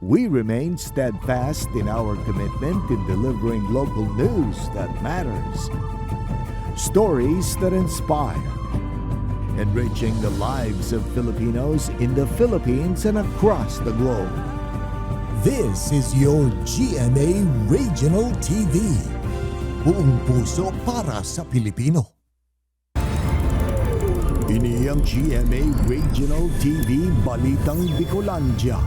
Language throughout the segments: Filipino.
we remain steadfast in our commitment in delivering local news that matters. Stories that inspire. Enriching the lives of Filipinos in the Philippines and across the globe. This is your GMA Regional TV. Buong puso para sa Pilipino. Ini ang GMA Regional TV Balitang Bicolandia.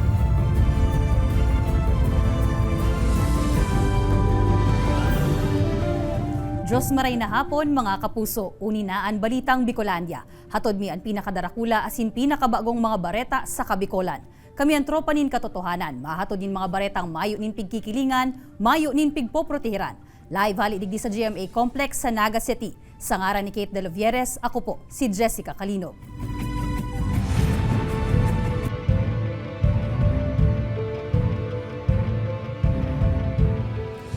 Diyos maray na hapon mga kapuso, uninaan Balitang Bicolandia. Hatod mi ang pinakadarakula asin pinakabagong mga bareta sa Kabikolan. Kami ang tropa nin katotohanan, mahatod nin mga baretang mayo nin pigkikilingan, mayo nin pigpoprotehiran. Live hali digdi sa GMA Complex sa Naga City. Sa ngaran ni Kate De Lovieres, ako po si Jessica Calino.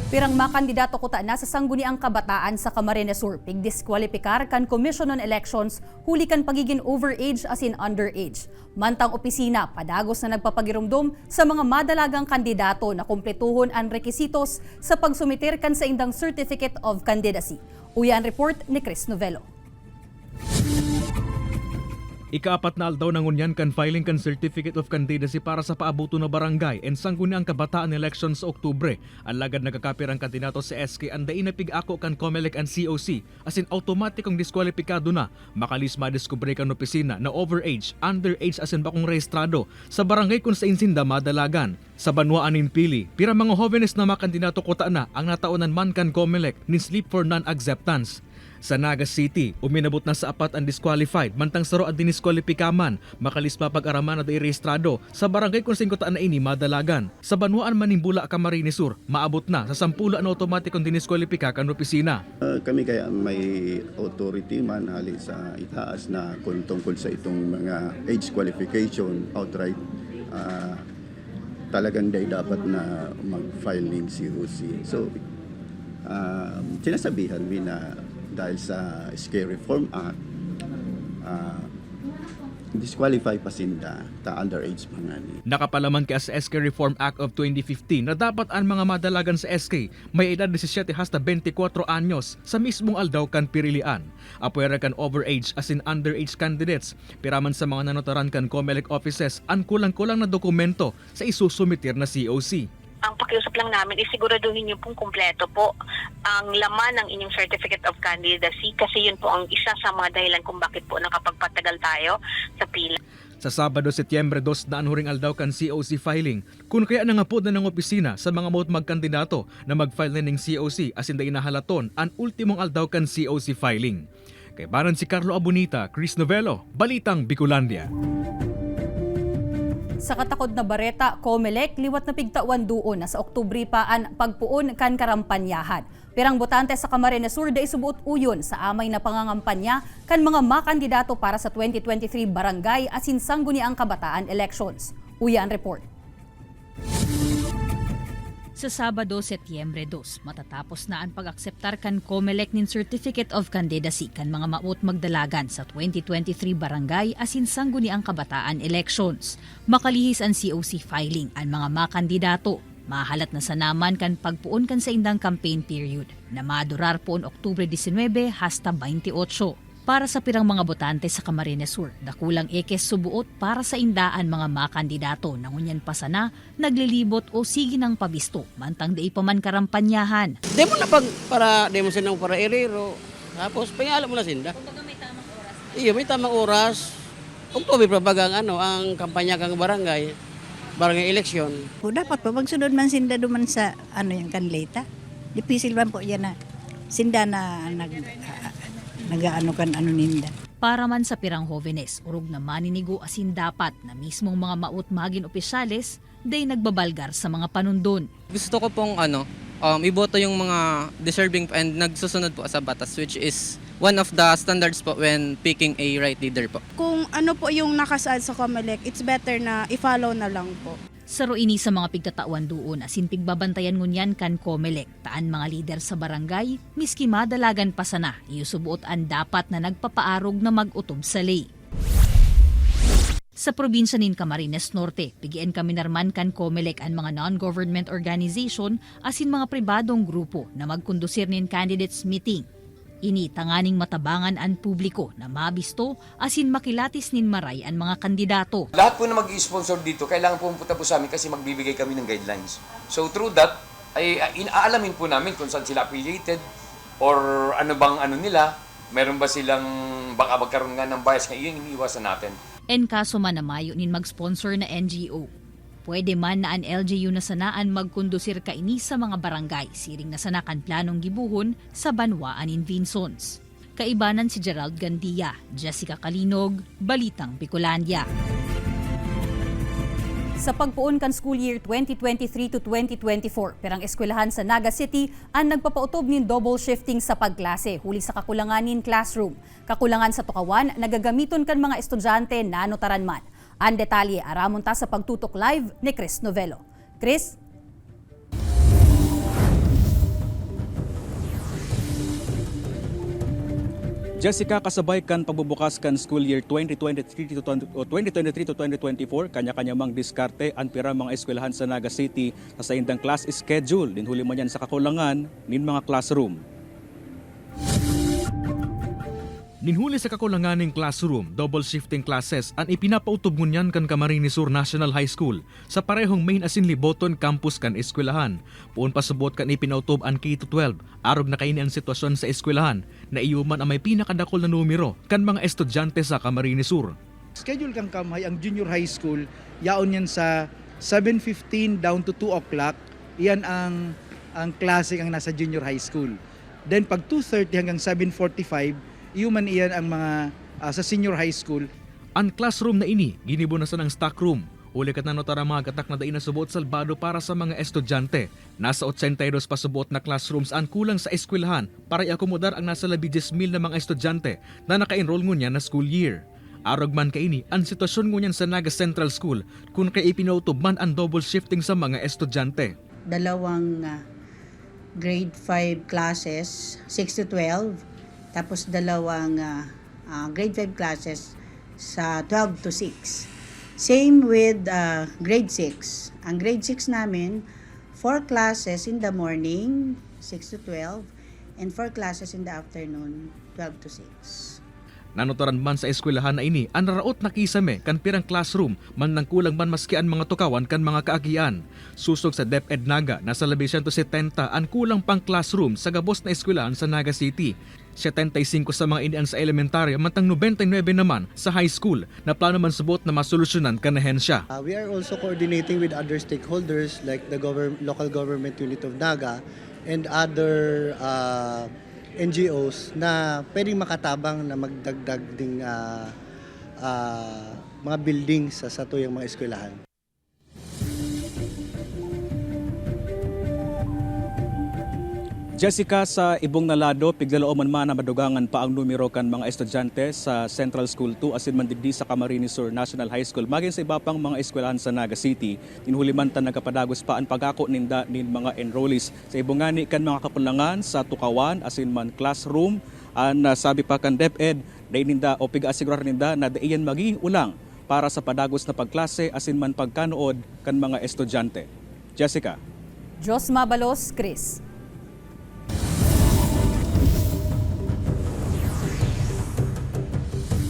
Pirang makandidato ko ta na sa sangguniang kabataan sa Camarines Sur, pigdiskwalipikar kan Commission on Elections huli kan pagiging overage as in underage. Mantang opisina, padagos na nagpapagirumdum sa mga madalagang kandidato na kumpletuhon ang rekisitos sa pagsumiter kan sa indang Certificate of Candidacy. Uyan report ni Chris Novello. Ika-4 na aldaw ng unyan kan filing kan Certificate of Candidacy para sa paabuto na barangay and sangguniang kabataan election sa Oktubre. Ang lagad nagkakapirang kandidato sa SK ang dain na pig-ako kan COMELEC and COC as in automatikong diskwalipikado na makalis madiskubre kan opisina na overage, underage as in bakong rehistrado sa barangay kung sa insinda madalagan. Sa banwaan nin pili, pira mga jóvenes na makandidato kota na ang nataunan man kan COMELEC nin sleep for non-acceptance. Sa Naga City, uminabot na sa 4 ang disqualified, mantang saro at diniskwalipikaman, makalis mapag-araman at irehistrado sa barangay kung singkotaan na ini madalagan. Sa Banwaan Manimbula, Camarines Sur, maabot na sa 10 ang automatikong diniskwalipika kan opisina. Kami kaya may authority man hali sa itaas na kung tungkol sa itong mga age qualification outright, talagang dapat na mag-file ng COC. So, sinasabihan mi na dahil sa SK Reform Act, disqualify pa sinda ta underage pangani. Nakapalaman kaya sa SK Reform Act of 2015 na dapat ang mga madalagan sa SK may edad 17 hasta 24 anyos sa mismong aldaw kan pirilian. Apwera kan overage as in underage candidates. Piraman sa mga nanotaran kan COMELEC offices ang kulang-kulang na dokumento sa isusumitir na COC. Ang pakiusap lang namin is siguraduhin niyo pong kumpleto po ang laman ng inyong Certificate of Candidacy kasi yun po ang isa sa mga dahilan kung bakit po nakapagpatagal tayo sa pila. Sa Sabado, Setyembre 2 na anhuring aldaw kan COC filing, kung kaya nangapod na ng opisina sa mga magkandidato na mag-file na ng COC as in inahalaton ang ultimong aldaw kan COC filing. Kay baran si Carlo Abunita, Chris Novello, Balitang Bicolandia. Sa katakod na bareta, COMELEC, liwat na pigtawan doon na sa Oktubre pa ang pagpuon kan karampanyahan. Pirang botante sa Camarines Sur da isubuot uyon sa amay na pangangampanya kan mga makandidato para sa 2023 barangay asin sangguniang kabataan elections. Uyan report. Sa Sabado, Setyembre 2, matatapos na ang pag-akseptar kan COMELEC nin Certificate of Candidacy kan mga maut magdalagan sa 2023 barangay asin sangguniang kabataan elections. Makalihis ang COC filing ang mga makandidato. Mahalat na sanaman kan pagpuon kan sa indang campaign period na madurar poon Oktubre 19 hasta 28. Para sa pirang mga botante sa Camarines Sur, dakulang ekes subuot para sa indaan mga makandidato na ngunyan pa sana, naglilibot o sige ng pabisto, mantang di pa man karampanyahan. Demo na para demo sinang para erero, tapos pangalan mo na sinda. Kumbaga may tamang oras. Iyo, may tamang oras. Oktubre pa bagang ang kampanya kang barangay election. Po, dapat po, magsunod man sinda duman sa yung kanleta. Dipisil man po yan na sinda na nag-ano kan ninda. Para man sa pirang jóvenes, urog na maninigo asin dapat na mismong mga maut magin opisyales day nagbabalgar sa mga panundon. Gusto ko pong iboto yung mga deserving and nagsusunod po sa batas, which is one of the standards po when picking a right leader po. Kung ano po yung nakasaad sa COMELEC, it's better na i-follow na lang po. Saro ini sa mga pigtatawan doon asin pigbabantayan ngunyan kan COMELEC taan mga lider sa barangay miski madalagan pa sana iyusubuot ang dapat na nagpapaarog na mag-utob sa lay. Sa probinsya nin Camarines Norte, pigian kami narman kan COMELEC ang mga non-government organization asin mga pribadong grupo na magkondusir nin candidates meeting. Ini tanganing matabangan ang publiko na mabisto asin makilatis nin maray ang mga kandidato. Lahat po na mag-i-sponsor dito, kailangan pumunta po sa amin kasi magbibigay kami ng guidelines. So through that, ay inaalamin po namin kung saan sila affiliated or ano bang ano nila. Meron ba silang baka magkaroon nga ng bias, kaya yun iniiwasan natin. En kaso man na mayo nin mag-sponsor na NGO. Pwede man na ang LGU na sanaan magkondusir kaini sa mga barangay, siring na sanakan planong gibuhon sa Banwaan in Vinsons. Kaibanan si Gerald Gandia, Jessica Kalinog, Balitang Bicolandia. Sa pagpuon kan school year 2023 to 2024, perang eskwelahan sa Naga City ang nagpapautob nin double shifting sa pagklase huli sa kakulangan nin classroom. Kakulangan sa tukawan, nagagamiton kan mga estudyante na notaran man. Ang detalye aramon ta sa pagtutok live ni Chris Novelo. Chris? Jessica, kasabay kan pagbubukas kan school year 2023 to 2024, kanya-kanya mang diskarte ang pira mga eskwelahan sa Naga City sa indang class schedule din huli man yan sa kakulangan nin mga classroom. Ninhuli sa kakulangan ng classroom, double shifting classes ang ipinapautob ngunyan kan Camarines Sur National High School sa parehong main asin liboton campus kan eskwelahan. Puon pasubot kan ipinautob ang K-12, arog na kaini ang sitwasyon sa eskwelahan na iyuman ang may pinakadakol na numero kan mga estudyante sa Camarines Sur. Schedule kang kamay ang junior high school, yaon yan sa 7:15 down to 2 o'clock, iyan ang klase ang nasa junior high school. Then pag 2:30 hanggang 7:45, iuman iyan ang mga sa senior high school. Ang classroom na ini, ginibunasan ng stock room. Uli kat na notara mga katak na dain na subot salbado para sa mga estudyante. Nasa 82 pasubot na classrooms ang kulang sa eskwelahan para iakomodar ang nasa 10,000 na mga estudyante na naka-enroll ngunyan na school year. Arog man kaini, ang sitwasyon ngunyan sa Naga Central School kung kay ipinautob man ang double shifting sa mga estudyante. Dalawang grade 5 classes, 6 to 12. Tapos dalawang grade 5 classes sa 12 to 6. Same with grade 6. Ang grade 6 namin, 4 classes in the morning, 6 to 12, and 4 classes in the afternoon, 12 to 6. Nanotaran man sa eskwelahan na ini, ang naraot na kisame kan pirang classroom man nang kulang man maski ang mga tukawan kan mga kaagian. Susog sa DepEd Naga, nasa 170 ang kulang pang classroom sa gabos na eskwelahan sa Naga City. 75 sa mga inian sa elementarya, mantang 99 naman sa high school na plano man subot na masolusyonan kan ahensya. We are also coordinating with other stakeholders like the local government unit of Naga and other NGOs na pwedeng makatabang na magdagdag ding mga buildings sa tuyang mga eskwelahan. Jessica, sa ibong nalado, piglalooman man na madugangan pa ang numero kan mga estudyante sa Central School 2 asin man digdi sa Camarines Sur National High School. Maging sa iba pang mga eskwelahan sa Naga City, tinhuliman ta nagapadagos pa ang pagako ninda nin mga enrollees. Sa ibongani kan mga kapulangan sa tukawan asin man classroom, sabi pa kan DepEd, day ninda o piga-asigurar ninda na daiyan magiulang para sa padagos na pagklase asin man pagkanood kan mga estudyante. Jessica. Jos Mabalos, Chris.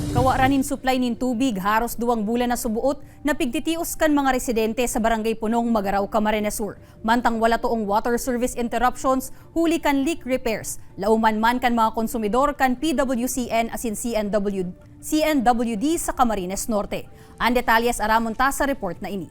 Kawaranin supply nin tubig haros 2 bulan na subuot na pigtitios kan mga residente sa barangay Punong, Magaraw, Camarines Sur. Mantang wala toong water service interruptions, huli kan leak repairs. Lauman man kan mga konsumidor kan PWCN asin CNWD sa Camarines Norte. Ang detalyes aramon ta sa report na ini.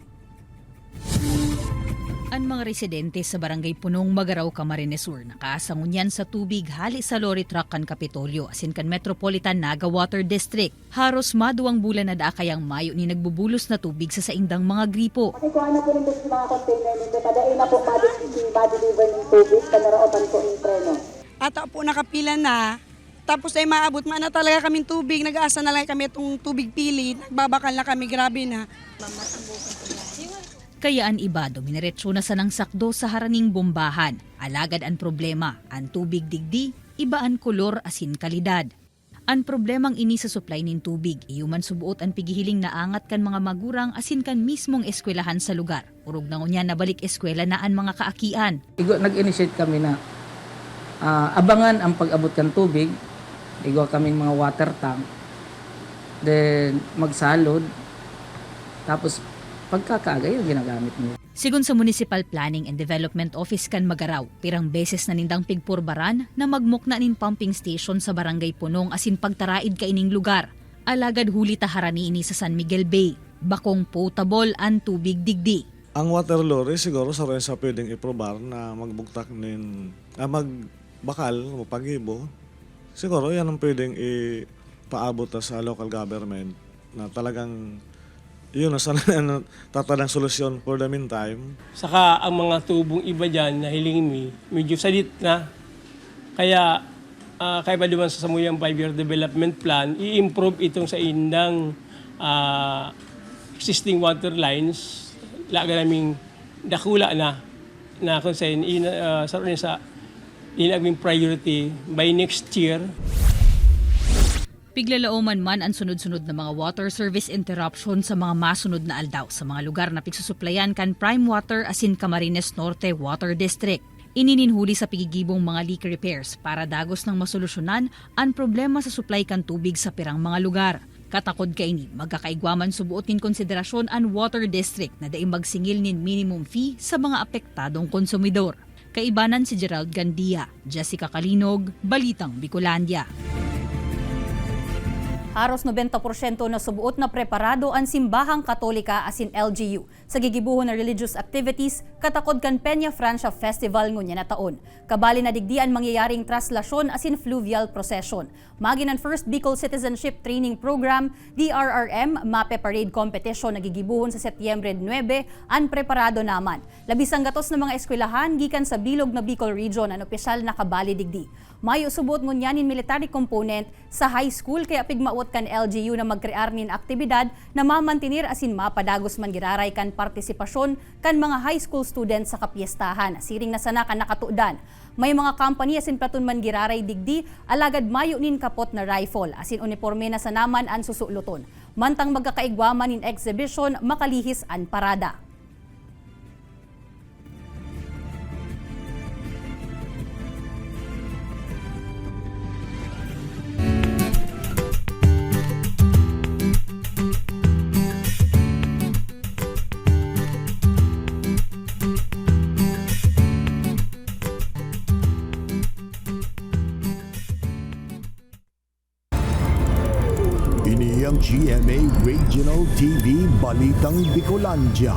Ang mga residente sa barangay Punong, Magaraw, Camarines Sur nakaasangunyan sa tubig hali sa lorry truck kan Kapitolyo asin kan Metropolitan Naga Water District. Haros maduwang bulan na kayang mayo ni nagbubulos na tubig sa saindang mga gripo. Pakikuha na po rin sa mga container nito. Padain na po ma-deliver ng tubig sa naroopan po ng treno. Ata po nakapila na. Tapos ay maabot man na talaga kaming tubig. Nag-aasa na lang kami itong tubig pili. Nagbabakal na kami. Grabe na. Kaya ang iba dominiretsyo na sa nang sakdo sa haraning bombahan. Alagad ang problema, ang tubig digdi, iba ang kolor asin kalidad. An problemang ini sa supply nin tubig, iyuman subuot an pigihiling naangat kan mga magurang asin kan mismong eskwelahan sa lugar. Urog na ngunya nabalik eskwela na an mga kaakian. Nag-initiate kami na abangan ang pag-abot kan tubig. Igo kaming mga water tank. Then magsalod. Tapos pagkakaagay yung ginagamit niyo. Sigun sa Municipal Planning and Development Office kan Magaraw, pirang beses na nindang pigpurbaran na magmukna nin pumping station sa Barangay Punong asin pagtaraid ka ining lugar. Alagad huli taharani ini sa San Miguel Bay. Bakong potable ang tubig digdi. Ang water lorry siguro sa rin sa pwedeng iprobar na magbuktak nin, magbakal, mapagibo. Siguro yan ang pwedeng ipaabot sa local government na talagang yun na sana tatadang solusyon for the meantime. Saka ang mga tubong iba dyan na hilingin medyo salit na. Kaya kaya pa naman sa samuyang 5-year development plan, i-improve itong sa indang existing water lines. Laga naming dakula na kung sa inaging priority by next year. Piglalauman man ang sunod-sunod na mga water service interruption sa mga masunod na aldaw sa mga lugar na pigsusuplayan kan Prime Water asin Camarines Norte Water District. Inininhuli sa pigigibong mga leak repairs para dagos ng masolusyonan ang problema sa supply kan tubig sa pirang mga lugar. Katakod kaini, magkakaigwaman subuot nin konsiderasyon ang Water District na daing magsingil nin minimum fee sa mga apektadong konsumidor. Kaibanan si Gerald Gandia, Jessica Kalinog, Balitang Bicolandia. Haros 90% na subuot na preparado ang Simbahang Katolika asin LGU sa gigibuhon na religious activities katakod kan Peña Francia Festival ngunya na taon. Kabali na digdian mangyayaring traslasyon asin fluvial procession. Magin ang First Bicol Citizenship Training Program, DRRM, MAPE Parade Competition na gigibuhon sa Setyembre 9, ang preparado naman. Labisang gatos na mga eskwelahan gikan sa bilog na Bicol Region ang opisyal na kabali digdi. Mayo subuot ngunyanin military component sa high school kaya pigmaot kan LGU na magkrear nin aktibidad na mamantinir asin mapadagos man giraray kan partisipasyon kan mga high school students sa kapiestahan. Siring na sana kan nakatudan. May mga company asin platon man giraray digdi alagad mayo nin kapot na rifle asin uniforme na sanaman an susuluton. Mantang magkakaigwaman nin exhibition makalihis an parada. Ini ang GMA Regional TV Balitang Bicolandia.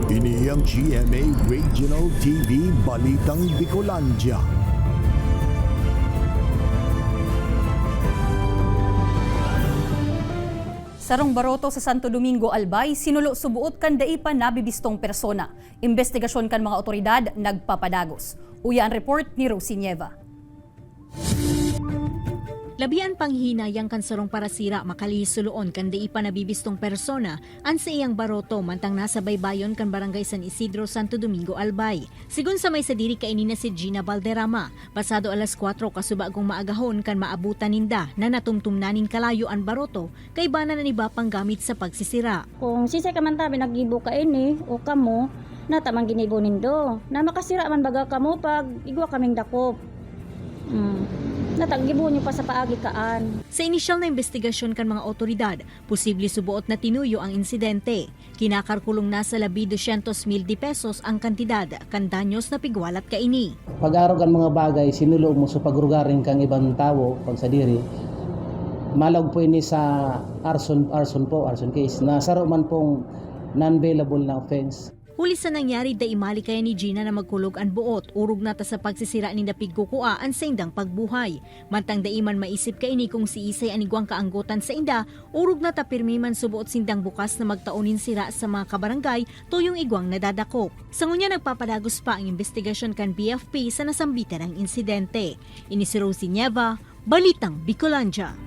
Ini ang GMA Regional TV Balitang Bicolandia. Sarong Baroto sa Santo Domingo, Albay, sinulo subuot kan daipa nabibistong persona. Investigasyon kan mga otoridad nagpapadagos. Uya ang report ni Rosie Nieva. Labian panghinayang kan sarong parasira makalihisuloon kan daipa nabibistong persona an sa iyang Baroto mantang nasa baybayon kan Barangay San Isidro, Santo Domingo, Albay. Sigun sa may sadiri kaini na si Gina Valderrama, pasado alas 4 kasubagong maagahon kan maabutan ninda na natumtumnanin kalayo ang Baroto kay bana na niba pang gamit sa pagsisira. Kung sisay ka man tabi naggibo ka ini o kamo na tamang ginibo nindo na makasira man baga kamo pag igwa kaming dakop. Nataggibo niyo pa sa paagi kaan. Sa inisyal na investigasyon kan mga otoridad, posible subuot na tinuyo ang insidente. Kinakarkulong na sa labi 200,000 pesos ang kantidad kan danyos na pigwalat kaini. Pag-arog ang mga bagay, sinulo mo sa pagrugaring kang ibang tao pag sa diri. Malog po ini sa arson case na saro man pong non-bailable na offense. Huli sa nangyari, daimali kaya ni Gina na magkulog ang buot, urog na ta sa pagsisira ni napigkukua ang sa indang pagbuhay. Mantang daiman maisip kaini kung si Isay anigwang kaanggotan sa inda, urog na ta pirmi man subuot sindang bukas na magtaunin sira sa mga kabarangay tuyong igwang nadadakop. Sa ngunya nagpapadagos pa ang investigasyon kan BFP sa nasambitan ng insidente. Ini si Rosie Nieva, Balitang Bicolandia.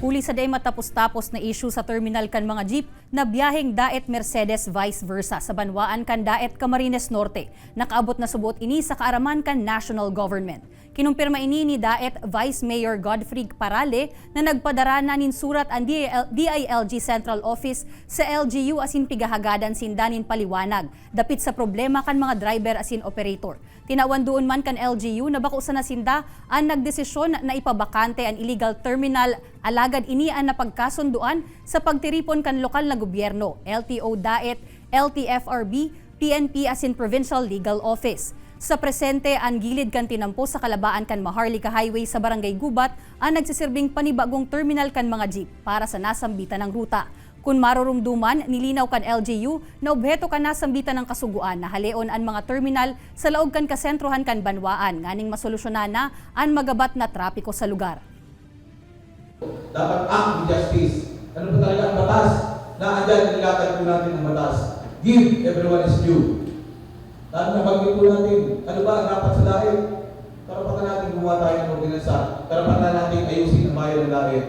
Huli sa day matapos-tapos na issue sa terminal kan mga jeep na biyaheng daet Mercedes vice versa sa Banwaan kan daet Camarines Norte. Nakaabot na subot ini sa kaaraman kan national government. Kinumpirma ini ni daet Vice Mayor Godfrey Parale na nagpadara na nin surat ang DILG Central Office sa LGU asin pigahagadan sindanin paliwanag dapit sa problema kan mga driver asin operator. Tinawan doon man kan LGU na bako sa nasinda ang nagdesisyon na ipabakante ang illegal terminal alagad ini ang napagkasunduan sa pagtiripon kan lokal na gobyerno, LTO DAET, LTFRB, PNP asin Provincial Legal Office. Sa presente, ang gilid kan tinampo sa kalabaan kan Maharlika Highway sa Barangay Gubat ang nagsisirbing panibagong terminal kan mga jeep para sa nasambitan ng ruta. Kung marurumduman, nilinaw kan LGU na obheto kan nasambitan ng kasuguan na haleon ang mga terminal sa laog kan kasentrohan kan Banwaan nganing masolusyonan na ang magabat na trapiko sa lugar. Dapat act with justice. Ano ba talaga ang batas? Na andyan, nilatag po natin ang batas. Give everyone is due. Dahil nabanggit po natin, ano ba ang dapat sa daig? Karapatan natin gumawa tayo ng ordinansa. Karapatan natin ayusin ang bayan ng daig.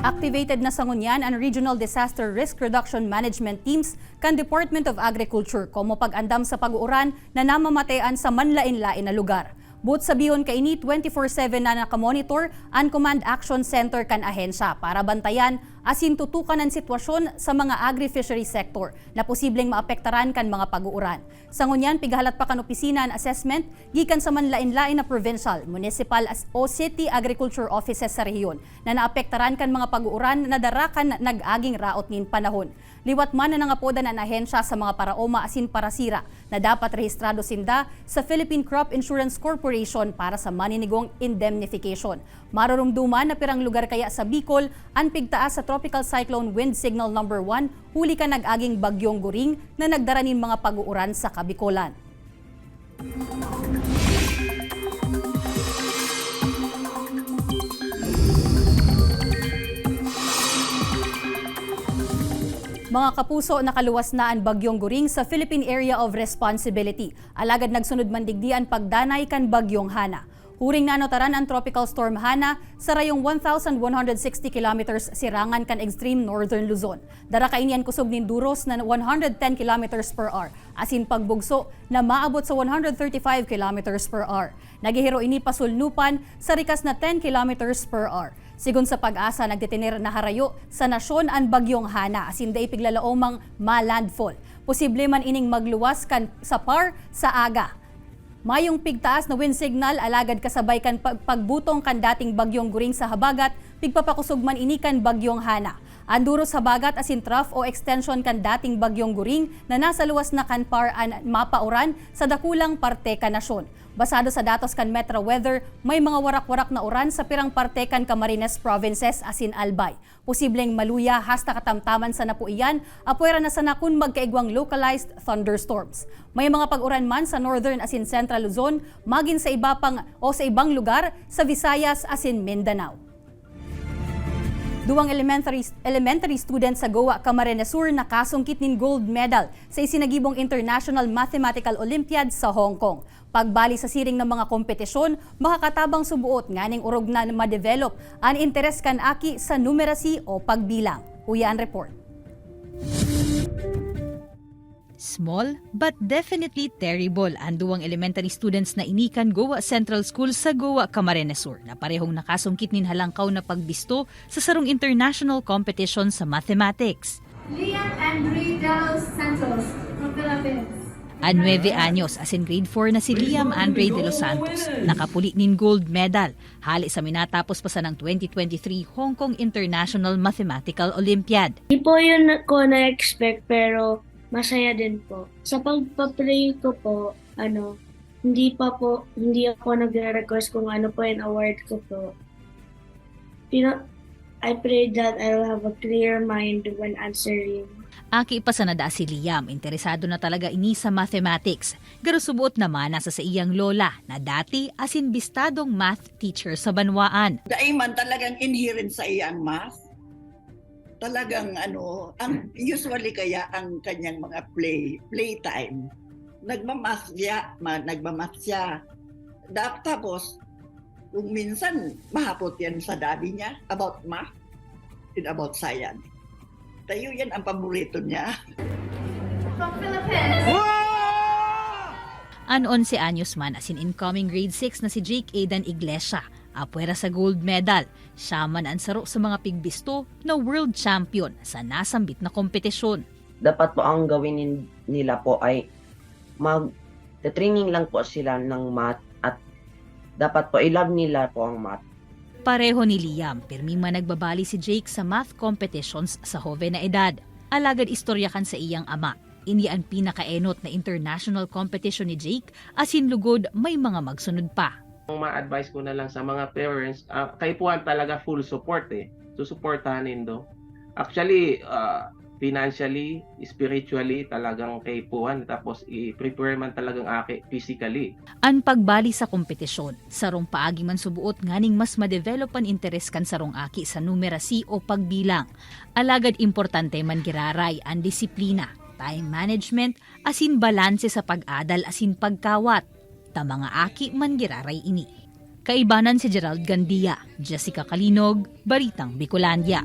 Activated na sa ngunyan ang Regional Disaster Risk Reduction Management Teams kan Department of Agriculture komo pag-andam sa pag-uuran na namamatean sa manlain-lain na lugar. But sabiyon kaini 24/7 na nakamonitor ang Command Action Center kan ahensya para bantayan asin tutukan ang sitwasyon sa mga agri-fishery sector na posibleng maapektaran kan mga pag-uuran. Sa ngunyan, pigahalat pa kan opisina ang assessment gikan sa manlain-lain na provincial, municipal o city agriculture offices sa rehiyon na naapektaran kan mga pag-uuran na darakan nag-aging raot nin panahon. Liwat man na nangapodan ang ahensya sa mga paraoma asin parasira na dapat rehistrado sinda sa Philippine Crop Insurance Corporation para sa maninigong indemnification. Marurumduman na pirang lugar kaya sa Bicol ang pigtaas sa Tropical Cyclone Wind Signal No. 1 huli ka nag-aging bagyong Goring na nagdara nin mga pag-uuran sa Kabikolan. Mga kapuso, nakaluwas na ang bagyong Goring sa Philippine Area of Responsibility. Alagad nagsunod man digdi ang pagdanay kan bagyong Hana. Huring nanotaran ang Tropical Storm Hana sa rayong 1,160 kilometers sirangan kan extreme northern Luzon. Dara kainian kusog nin duros na 110 kilometers per hour, asin pagbugso na maabot sa 135 kilometers per hour. Nagihiro ini pasulnupan sa rikas na 10 kilometers per hour. Sigun sa Pag-asa, nagtitinir na harayo sa nasyon ang bagyong Hana asin day piglalaomang ma-landfall. Posible man ining magluwas kan sa par sa aga. Mayong pigtaas na wind signal alagad kasabay kan pagbutong kan dating bagyong Goring sa habagat, pigpapakusog man ini kan bagyong Hana. Anduro sa habagat asin trough o extension kan dating bagyong Goring na nasa luwas na kan par an mapauran sa dakulang parte kan nasyon. Basado sa datos kan Metro Weather, may mga warak-warak na uran sa pirang parte kan Camarines Provinces asin Albay. Posibleng maluya hasta katamtaman sa napuiyan, apuera na sana kun magkaigwang localized thunderstorms. May mga pag-uran man sa Northern asin Central Luzon, magin sa iba pang o sa ibang lugar sa Visayas asin Mindanao. Duwang elementary students sa Goa, Camarines Sur nakasungkit nin gold medal sa isinagibong International Mathematical Olympiad sa Hong Kong. Pagbali sa siring ng mga kompetisyon, makakatabang subuot nganing urog na ma-develop ang interes kan aki sa numerasi o pagbilang. Uyan report. Small but definitely terrible ang duwang elementary students na inikan Goa Central School sa Goa, Camarines Sur na parehong nakasungkit nin halangkaw na pagbisto sa sarong international competition sa mathematics. Liam Andre de los Santos from Philippines. A 9 anyos asin grade 4 na si Liam Andre de los Santos. Nakapuli nin gold medal hali sa minatapos pa sa ng 2023 Hong Kong International Mathematical Olympiad. Hindi po yun ko na-expect pero masaya din po. Sa pagpa-pray ko po, hindi ako nagre-request kung ano po yung award ko po. I pray that I'll have a clear mind when answering. Aki pa sa nada si Liam, interesado na talaga ini sa mathematics. Garo subuot naman nasa sa iyang lola na dati asinbistadong math teacher sa Banwaan. Daiman talagang inherent sa iyang math. Talagang usually kaya ang kanyang mga playtime. Nagmamath siya. Tapos Kung minsan, mahapot yan sa daddy niya about math and about science. Tayo yan ang paborito niya. An 11 anyos man as in incoming grade 6 na si Jake Aidan Iglesia, apwera sa gold medal. Siya man ang saro sa mga pigbisto na world champion sa nasambit na kompetisyon. Dapat po ang gawin nila po ay mag-training lang po sila ng math at dapat po i-love nila po ang math. Pareho ni Liam, pirming man nagbabali si Jake sa math competitions sa hove na edad. Alagad istorya kan sa iyang ama. Ini ang pinakaenot na international competition ni Jake, asin lugod may mga magsunod pa. Ang ma-advise ko na lang sa mga parents, kayo po ang talaga full support susuportahan nindo. Actually, financially, spiritually, talagang kay puan. Tapos i-prepare man talagang physically. Ang pagbali sa kompetisyon, sarong paagi man subuot nganing mas ma-develop ang interes kan sarong aki sa numerasi o pagbilang. Alagad importante man giraray ang disiplina, time management, asin balanse sa pag-adal asin pagkawat. Ta mga aki man giraray ini. Kaibanan si Gerald Gandia, Jessica Kalinog, Balitang Bicolandia.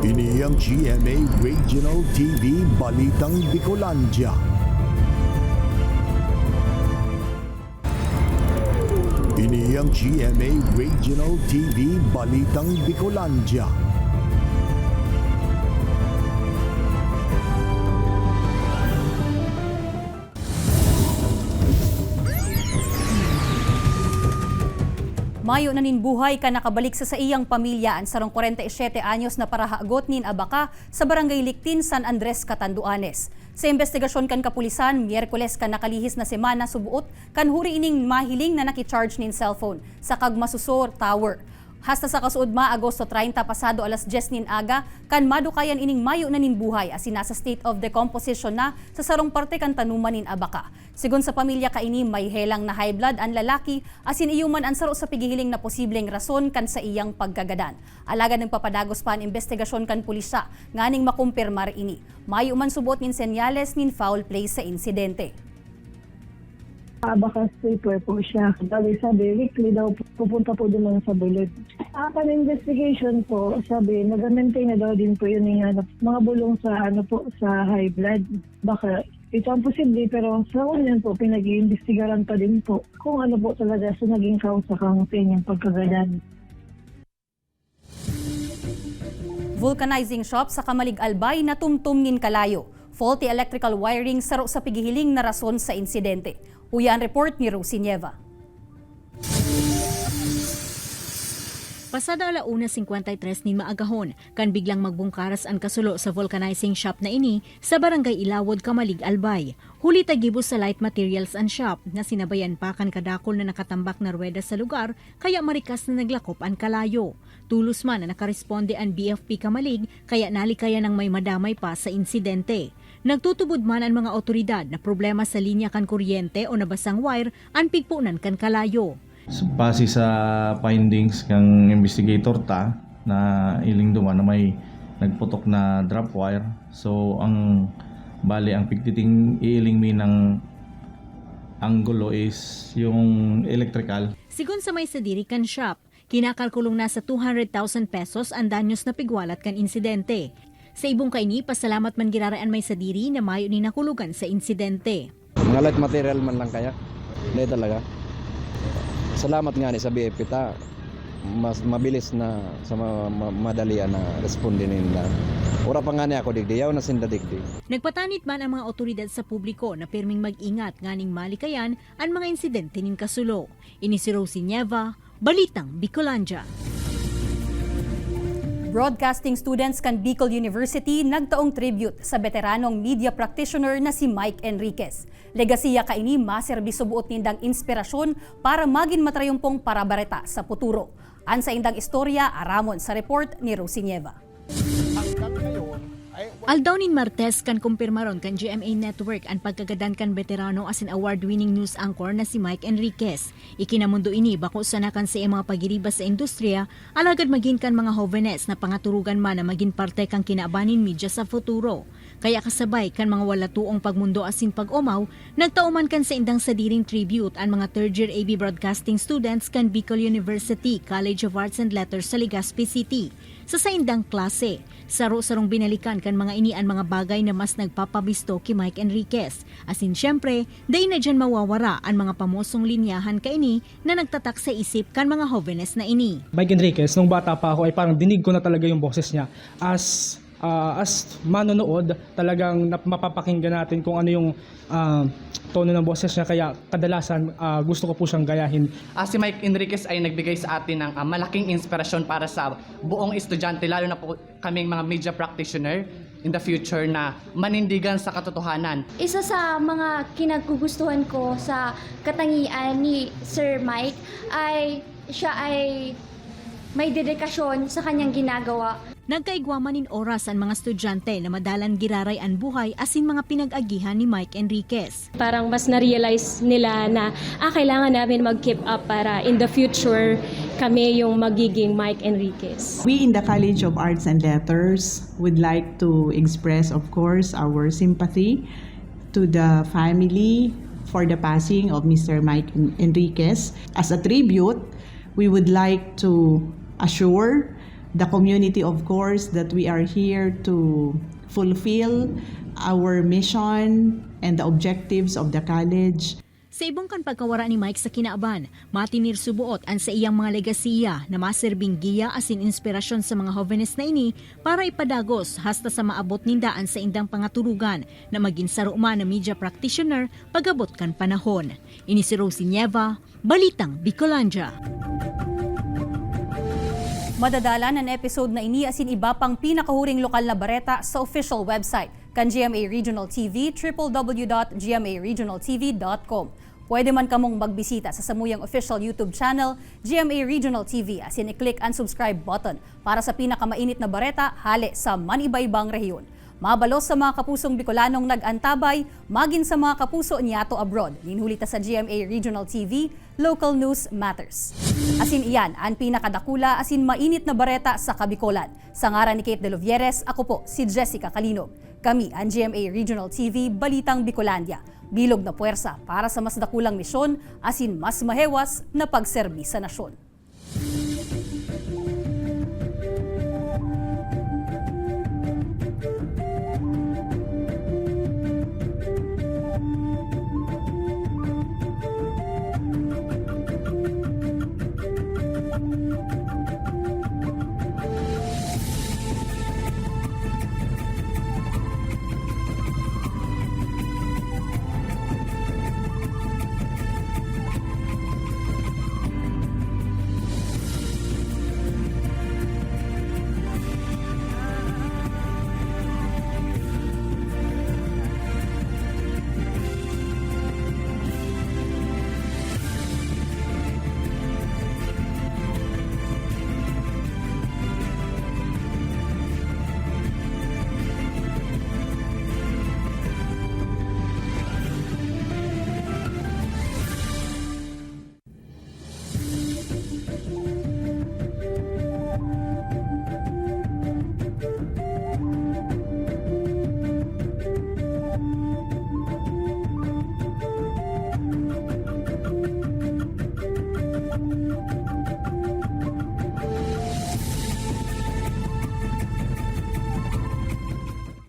Ini ang GMA Regional TV Balitang Bicolandia. Ini ang GMA Regional TV Balitang Bicolandia. Mayo na nin buhay ka nakabalik sa iyang pamilya ang sarong 47 anyos na parahagot nin Abaca sa Barangay Lictin, San Andres, Catanduanes. Sa investigasyon kan kapulisan, Miyerkules kan nakalihis na semana subuot kan huri ining mahiling na nakicharge nin cellphone sa Kagmasusor Tower. Hasta sa kasuod Agosto 30 pasado alas 10 nin aga, kan madukayan ining mayo na nin buhay asin nasa state of decomposition na sa sarong parte kan tanuman nin Abaca. Sigon sa pamilya kaini may helang na high blood ang lalaki asin iyuman ang saro sa pigihiling na posibleng rason kan sa iyang pagkagadan. Alaga ng papadagos pa ang investigasyon kan pulisya nganing makumpirmar ini. Mayo man subot nin senyales nin foul play sa insidente. Abaca sweeper po siya. Dali sabi, weekly daw pupunta po din sa bulod. Akan investigation po, sabi, nag-maintain na daw din po yun yung mga bulong sa sa high blood. Baka ito ang posible, pero sa unyan po, pinag-iimbestigaran pa din po kung ano po talaga sa naging kausa kang sa inyong pagkagadan. Vulcanizing shop sa Kamalig Albay na tumtum nin kalayo. Faulty electrical wiring saro sa pigihiling na rason sa insidente. Huya ang report ni Rosie Nieva. Pasada 1:53 nin maagahon, kan biglang magbungkaras ang kasulo sa vulcanizing shop na ini sa Barangay Ilawod, Kamalig Albay. Huli tagibos sa light materials and shop na sinabayan pa kan kadakol na nakatambak na ruweda sa lugar kaya marikas na naglakop ang kalayo. Tulos man na nakaresponde ang BFP Kamalig kaya nalikaya ng may madamay pa sa insidente. Nagtutubod man ang mga otoridad na problema sa linya kan kuryente o nabasang wire ang pigpunan kan kalayo. Base sa findings kang investigator na iling duman na may nagputok na drop wire. So ang ang pigtiting iiling mi ng anggulo is yung electrical. Sigun sa may sadiri kan shop, kinakalkulong na sa 200,000 pesos ang danyos na pigwalat kan insidente. Sa ibong kaini, pasalamat man giraraan may sadiri na mayo ni nakulugan sa insidente. Mga light material man lang kaya, hindi talaga. Salamat nga ni sa BFP mas mabilis na sa madalian na respondin nila. Ora pa nga ni ako digdiyaw na sinda digdi. Nagpatanit man ang mga otoridad sa publiko na pirming mag-ingat nganing malikayan ang mga insidente nin kasulo. Ini si Rosie Nieva, Balitang Bicolandia. Broadcasting students kan Bicol University nagtaong tribute sa veteranong media practitioner na si Mike Enriquez. Legasiya kaini maserbisyo buot nindang inspirasyon para maging matrayumpong parabareta sa futuro. An sa indang istorya, aramon sa report ni Rosie Nieva. Hanggang ngayon ay Aldaunin Martes kan kumpirmaron kan GMA Network ang pagkagadan kan veterano as an award-winning news anchor na si Mike Enriquez. Ikinamundo ini bako sa nakan sa mga pagiribas sa industriya, alagad maging kan mga jóvenes na pangaturugan man na maging parte kang kinaabanin media sa futuro. Kaya kasabay kan mga wala tuong pagmundo asin pag-umaw, nagtauman kan sa indang sadiring tribute ang mga third-year AB Broadcasting students kan Bicol University College of Arts and Letters sa Legazpi City. Sa saindang klase, saro-sarong binalikan kan mga ini ang mga bagay na mas nagpapabisto kay Mike Enriquez. Asin syempre, day na dyan mawawara ang mga pamosong linyahan ka ini na nagtatak sa isip kan mga jóvenes na ini. Mike Enriquez, nung bata pa ako ay parang dinig ko na talaga yung boses niya. As manonood, talagang mapapakinggan natin kung ano yung tono ng boses niya, kaya kadalasan gusto ko po siyang gayahin. Si Mike Enriquez ay nagbigay sa atin ng malaking inspirasyon para sa buong estudyante, lalo na po kaming mga media practitioner in the future na manindigan sa katotohanan. Isa sa mga kinaggugustuhan ko sa katangian ni Sir Mike ay siya ay may dedikasyon sa kanyang ginagawa. Nagkaigwaman in oras ang mga estudyante na madalan giraray ang buhay asin mga pinag-agihan ni Mike Enriquez. Parang mas na-realize nila na kailangan namin mag-keep up para in the future kami yung magiging Mike Enriquez. We in the College of Arts and Letters would like to express, of course, our sympathy to the family for the passing of Mr. Mike Enriquez. As a tribute, we would like to assure the community, of course, that we are here to fulfill our mission and the objectives of the college. Sa ibong kan pagkawara ni Mike sa kinaaban, matinir subuot ang sa iyang mga legasiya na maserbing giya asin inspirasyon sa mga jóvenes na ini para ipadagos hasta sa maabot nindaan sa indang pangaturugan na maging saruma na media practitioner pagabot kan panahon. Ini si Rosie Nieva, Balitang Bicolandia. Madadalan ang episode na ini asin iba pang pinakahuring lokal na bareta sa official website kan GMA Regional TV, www.gmaregionaltv.com. Pwede man kamong magbisita sa samuyang official YouTube channel, GMA Regional TV, asin i-click ang subscribe button para sa pinakamainit na bareta hali sa maniba-ibang rehiyon. Mabalos sa mga kapusong Bicolanong nag-antabay, magin sa mga kapuso niyato abroad. Ninhulita sa GMA Regional TV, Local News Matters. Asin iyan, ang pinakadakula asin mainit na bareta sa Kabicolan. Sa ngaran ni Kate De Lovieres, ako po si Jessica Calinog. Kami ang GMA Regional TV, Balitang Bicolandia. Bilog na puwersa para sa mas dakulang misyon asin mas mahewas na pagserbi sa nasyon.